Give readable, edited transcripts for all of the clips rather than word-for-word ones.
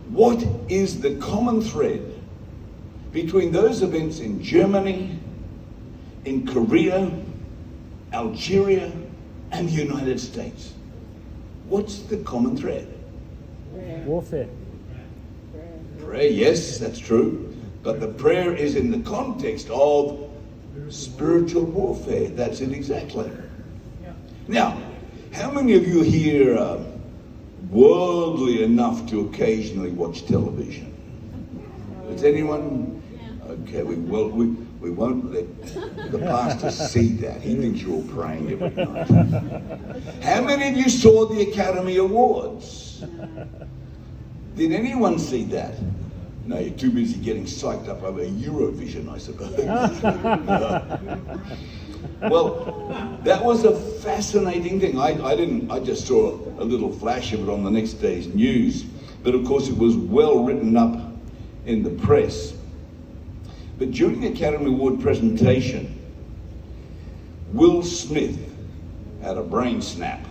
what is the common thread between those events in Germany, in Korea, Algeria, and the United States? What's the common thread? Warfare. Prayer, yes, that's true. But the prayer is in the context of spiritual warfare. That's it exactly. Now, how many of you here are worldly enough to occasionally watch television? Is anyone? Okay, we won't let the pastor see that. He thinks you're all praying every night. How many of you saw the Academy Awards? Did anyone see that? No, you're too busy getting psyched up over Eurovision, I suppose. Well, that was a fascinating thing. I just saw a little flash of it on the next day's news. But of course it was well written up in the press. But during the Academy Award presentation, Will Smith had a brain snap.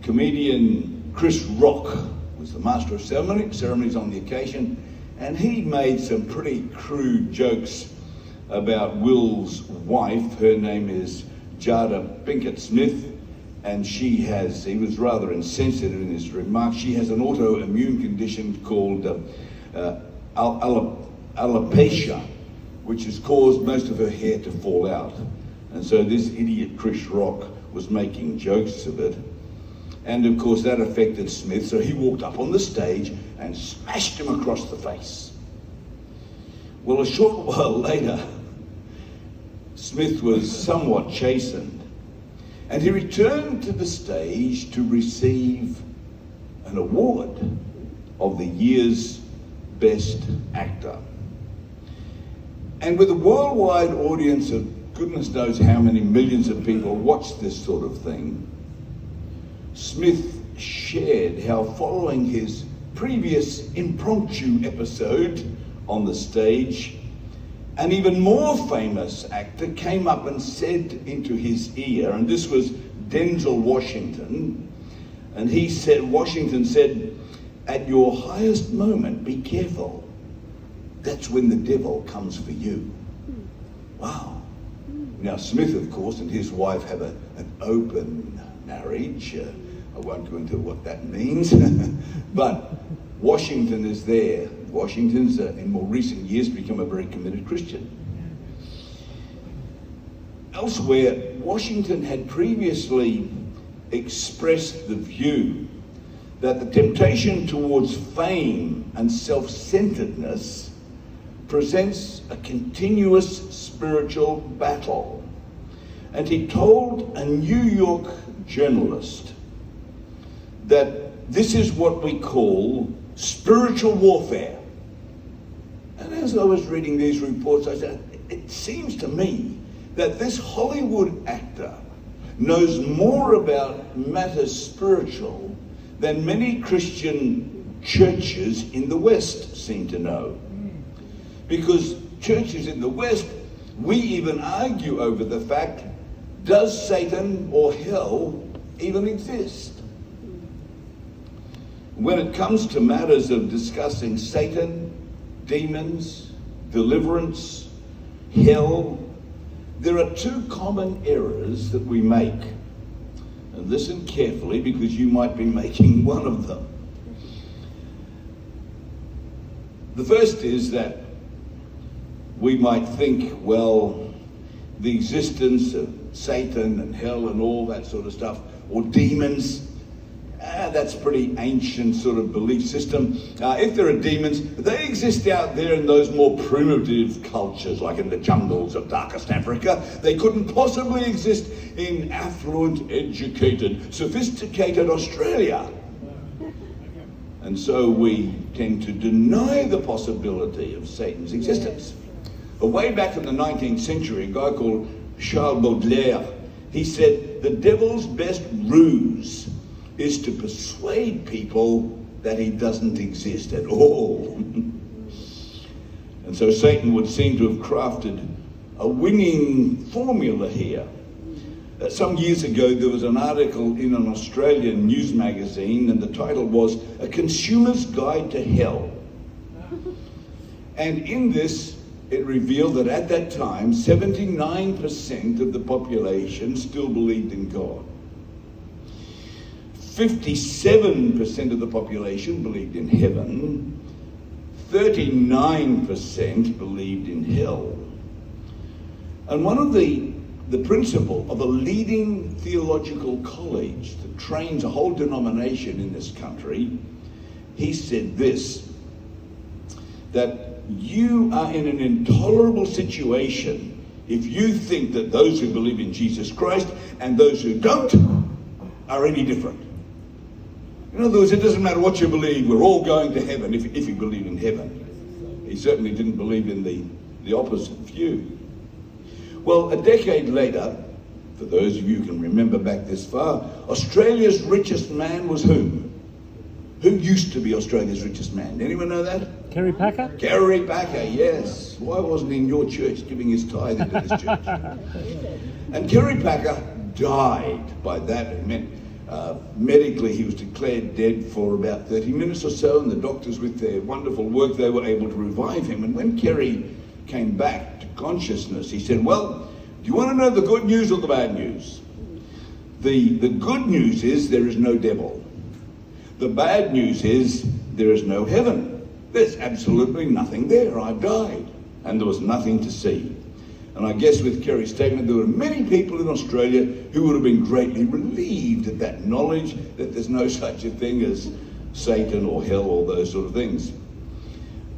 Comedian Chris Rock was the master of ceremonies on the occasion, and he made some pretty crude jokes about Will's wife. Her name is Jada Pinkett Smith, and he was rather insensitive in his remarks. She has an autoimmune condition called alopecia, which has caused most of her hair to fall out. And so this idiot Chris Rock was making jokes of it. And of course that affected Smith, so he walked up on the stage and smashed him across the face. Well, a short while later, Smith was somewhat chastened, and he returned to the stage to receive an award of the year's Best Actor. And with a worldwide audience of goodness knows how many millions of people watch this sort of thing, Smith shared how following his previous impromptu episode on the stage, an even more famous actor came up and said into his ear, and this was Denzel Washington, and Washington said, "At your highest moment, be careful. That's when the devil comes for you." Wow. Now Smith, of course, and his wife have an open marriage. I won't go into what that means, but Washington is there. Washington's, in more recent years, become a very committed Christian. Elsewhere, Washington had previously expressed the view that the temptation towards fame and self-centeredness presents a continuous spiritual battle. And he told a New York journalist that this is what we call spiritual warfare. And as I was reading these reports, I said, it seems to me that this Hollywood actor knows more about matters spiritual than many Christian churches in the West seem to know. Because churches in the West, we even argue over the fact, does Satan or hell even exist? When it comes to matters of discussing Satan, demons, deliverance, hell, there are two common errors that we make. And listen carefully, because you might be making one of them. The first is that we might think, well, the existence of Satan and hell and all that sort of stuff, or demons, that's pretty ancient sort of belief system. If there are demons, they exist out there in those more primitive cultures, like in the jungles of darkest Africa. They couldn't possibly exist in affluent, educated, sophisticated Australia. And so we tend to deny the possibility of Satan's existence. Way back in the 19th century, a guy called Charles Baudelaire, he said, the devil's best ruse is to persuade people that he doesn't exist at all. And so Satan would seem to have crafted a winning formula here. Some years ago, there was an article in an Australian news magazine, and the title was "A Consumer's Guide to Hell." And in this, it revealed that at that time, 79% of the population still believed in God. 57% of the population believed in heaven. 39% believed in hell. And one of the principal of a leading theological college that trains a whole denomination in this country, he said this, that you are in an intolerable situation if you think that those who believe in Jesus Christ and those who don't are any different. In other words, it doesn't matter what you believe, we're all going to heaven if you believe in heaven. He certainly didn't believe in the opposite view. Well, a decade later, for those of you who can remember back this far, Australia's richest man was whom? Who used to be Australia's richest man? Anyone know that? Kerry Packer? Kerry Packer, yes. Why wasn't he in your church giving his tithe into this church? And Kerry Packer died by that. It meant medically he was declared dead for about 30 minutes or so, and the doctors, with their wonderful work, they were able to revive him. And when Kerry came back to consciousness, he said, well, do you want to know the good news or the bad news? The good news is there is no devil. The bad news is there is no heaven. There's absolutely nothing there. I've died. And there was nothing to see. And I guess with Kerry's statement, there were many people in Australia who would have been greatly relieved at that knowledge that there's no such a thing as Satan or hell or those sort of things.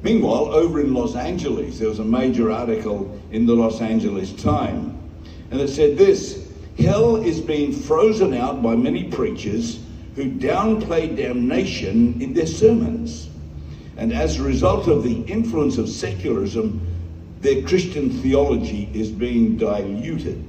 Meanwhile, over in Los Angeles, there was a major article in the Los Angeles Times, and it said this: hell is being frozen out by many preachers who downplay damnation in their sermons. And as a result of the influence of secularism, their Christian theology is being diluted.